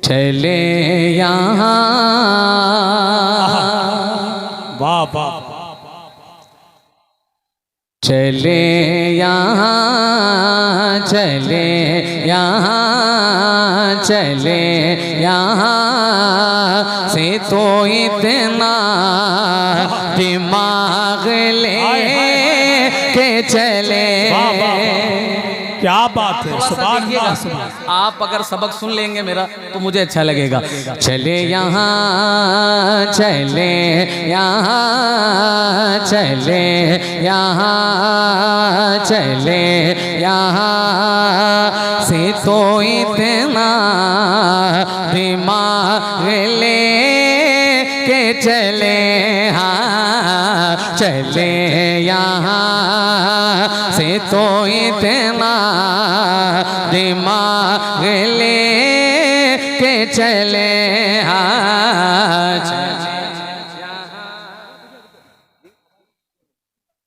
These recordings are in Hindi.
चले यहाँ। वाह वाह। चले यहाँ, चले यहाँ, चले यहाँ से तो इतना दिमाग ले के चले। क्या बात है, सुभान अल्लाह, सुभान। आप अगर सबक सुन लेंगे मेरा तो मुझे अच्छा लगेगा। चले यहाँ, चले यहाँ, चले यहाँ, चले यहाँ से तो इतना दिमाग ले के चले। हाँ चले यहाँ से तो इतना दिमाग ले के चले। हाँ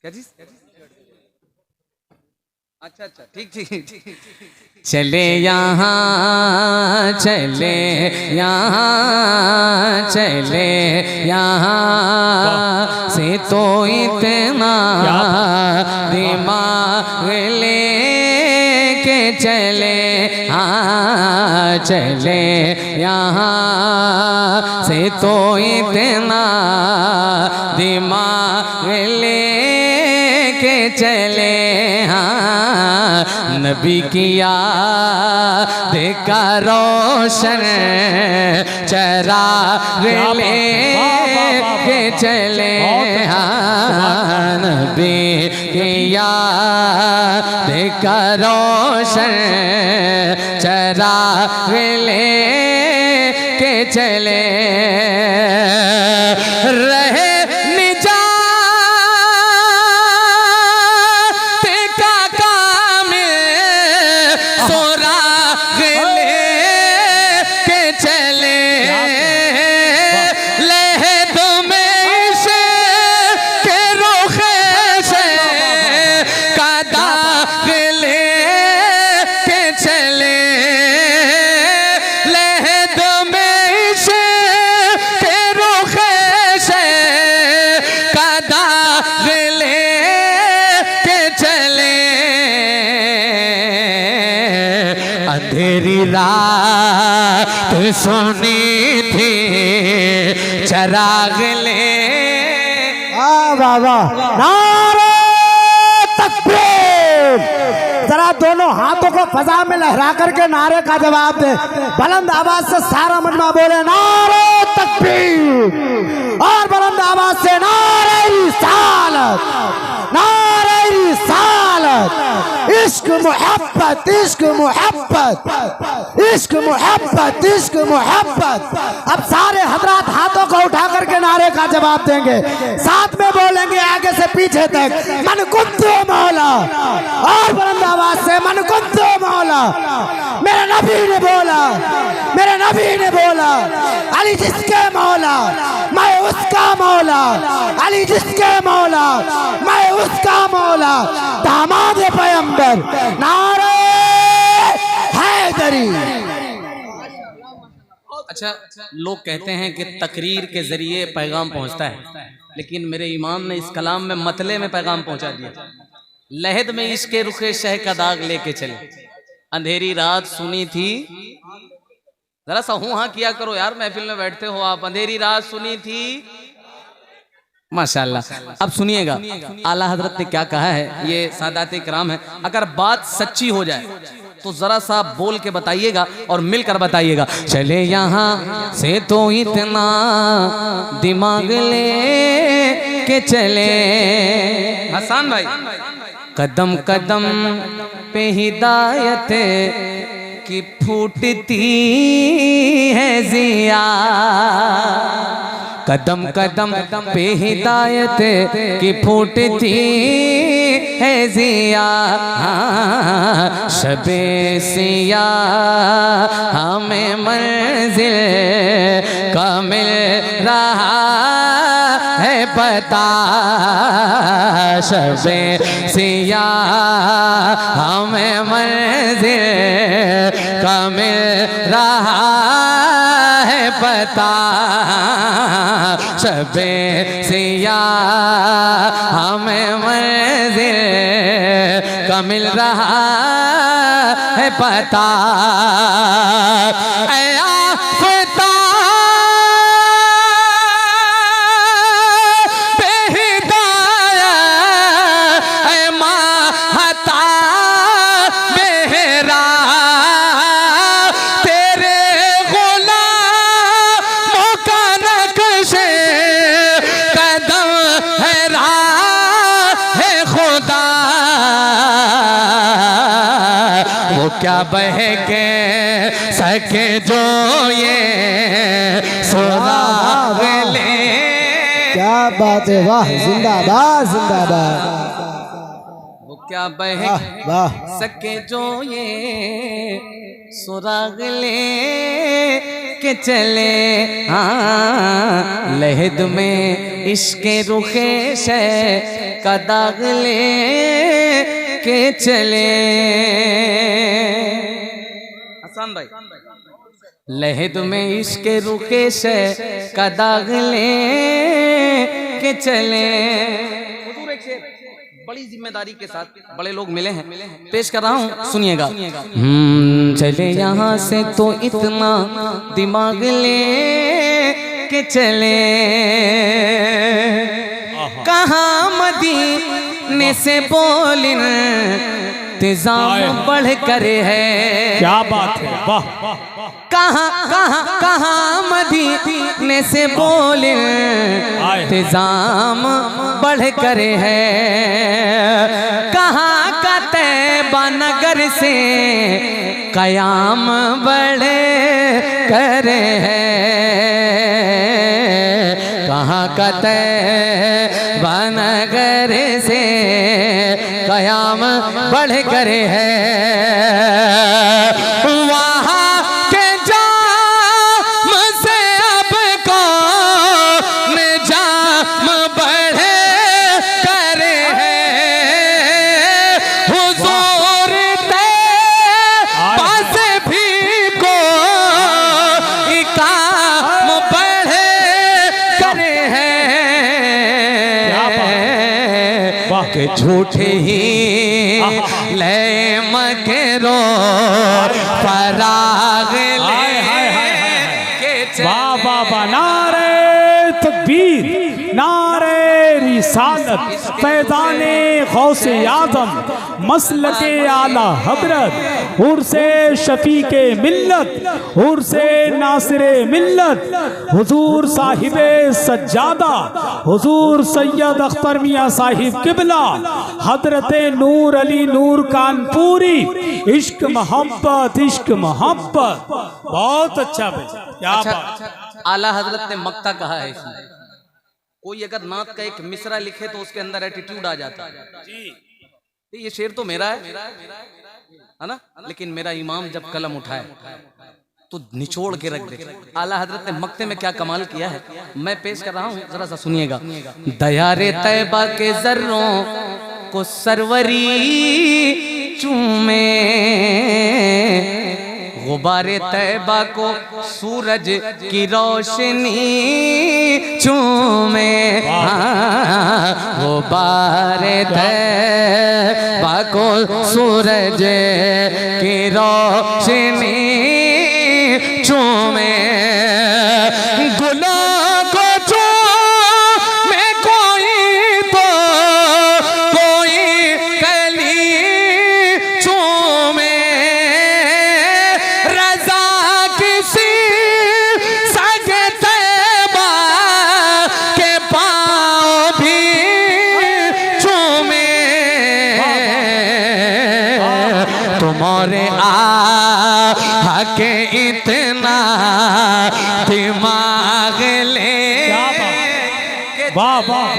क्या चीज? अच्छा अच्छा ठीक ठीक। चले यहाँ, चले यहाँ, चले यहाँ से तो इतना दिमाग ले के चले। हाँ चले यहाँ से तो इतना दिमाग ले के चले। हाँ नबी की याद का रोशन चराग ले के चले। हाँ नबी की याद का रोशन चराग ले के चले। रहे अंधेरी रात सुनी थी चराग ले। वाह वाह, नारे तकबीर। जरा दोनों हाथों को फजा में लहरा करके नारे का जवाब दे। बुलंद आवाज से सारा मजमा बोले नारे तकबीर, और बुलंद आवाज से नारे रिसालत, नारे रिसालत। इश्क मोहब्बत, इश्क मोहब्बत, इश्क मोहब्बत, इश्क मोहब्बत। अब सारे हजरात हाथों को उठा करके नारे का जवाब देंगे, साथ में बोलेंगे आगे से पीछे तक, मन कुंतु मौला, और बुलंद आवाज से मन कुंतु मौला। मेरे नबी ने बोला, मेरे नबी ने बोला, अली जिसके मौला मैं उसका मौला, अली जिसके मौला मैं उसका मौला। दामाद पैगंबर नारे हैदरी। अच्छा लोग कहते हैं कि तकरीर के जरिए पैगाम पहुंचता है, लेकिन मेरे इमाम ने इस कलाम में मतले में पैगाम पहुंचा दिया। लहद में इसके रुखे शह का दाग लेके चले। अंधेरी रात सुनी थी, जरा सा हूं हाँ किया करो यार, महफिल में बैठते हो आप। अंधेरी रात सुनी थी, माशाल्लाह। अब सुनिएगा आला हजरत ने क्या कहा है, ये सादात इकराम है। अगर बात सच्ची हो जाए तो जरा सा बोल के बताइएगा और मिलकर बताइएगा। चले यहाँ से तो इतना दिमाग ले के चले। हसन भाई, कदम कदम पे हिदायत की फूटती है जिया, कदम कदम पे हिदायत की फूटती है जिया। शबे सिया हमें मंजिल का मिल रहा है पता, शबे सिया हमें मंजिल का मिल रहा पता शबे सिया हमें मंजिल का मिल रहा है पता। क्या बह के सके जो ये सुराग ले। क्या बात है, वाह जिंदाबाद जिंदाबाद। वो क्या बह वाह सके जो ये सुराग ले के चले। हाँ लहद में इश्क रुखे शे का दाग ले के चले। हसन भाई लहद में इश्क रुके से का दाग ले के चले। बड़ी जिम्मेदारी के साथ बड़े लोग मिले हैं, पेश कर रहा हूँ, सुनिएगा। चले यहाँ से तो इतना दिमाग ले के चले। कहाँ मदीने से बोलिन इंतजाम बढ़ कर है। क्या बात है, वाह। कहाँ मदीने से बोले इंतजाम बढ़ कर है। कहाँ का तैबा नगर से कयाम बढ़ कर है। कहाँ का तैबा नगर से कयाम बढ़ कर है। वहाँ के जाम से अब कौन जाम बढ़ कर है। हुजूर तैबा से भी कोई काम बढ़ कर है। के झूठे ही ले मकरो फराग ले के। वाह वाह वाह, नारे तकबीर, नारे रिसालत, फैज़ाने गौसे आज़म, मसलके आला हज़रत, उर्से शफीके मिल्लत, उर्से नासिरे मिल्लत, हुजूर साहिबे सज्जादा, हुजूर सैयद अख्तर मियाँ साहिब किबला, हजरत नूर अली नूर कानपुरी। इश्क मोहब्बत, इश्क मोहब्बत, बहुत अच्छा भाई, क्या बात। आला हजरत ने मक्ता कहा है इसमें। कोई अगर नात का एक मिसरा लिखे तो उसके अंदर एटीट्यूड आ जाता है। ये शेर तो मेरा है ना, लेकिन मेरा इमाम जब कलम उठाए तो निचोड़ के रख दे। आला हजरत ने मक्ते में क्या कमाल किया है, मैं पेश कर रहा हूँ, जरा सा सुनिएगा। दयारे तैबा के जर्रों को सरवरी चूमे, गुबारे तैबा को सूरज की रोशनी चूमे। गुबारे तैबा को सूरज की रोशनी चूमे। गुलों को चूमे कोई तो कोई कली चूमे। रज़ा किसी सगे तैबा के पाँव भी चूमे। तुम्हारे के इतना दिमाग ले। वाह वाह,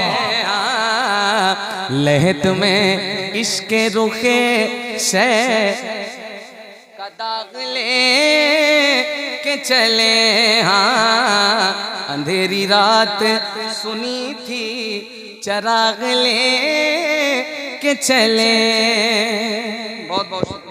लहद में इश्क रुखे से का दाग ले के चले। हाँ अंधेरी रात सुनी थी चराग ले के चले। बहुत बहुत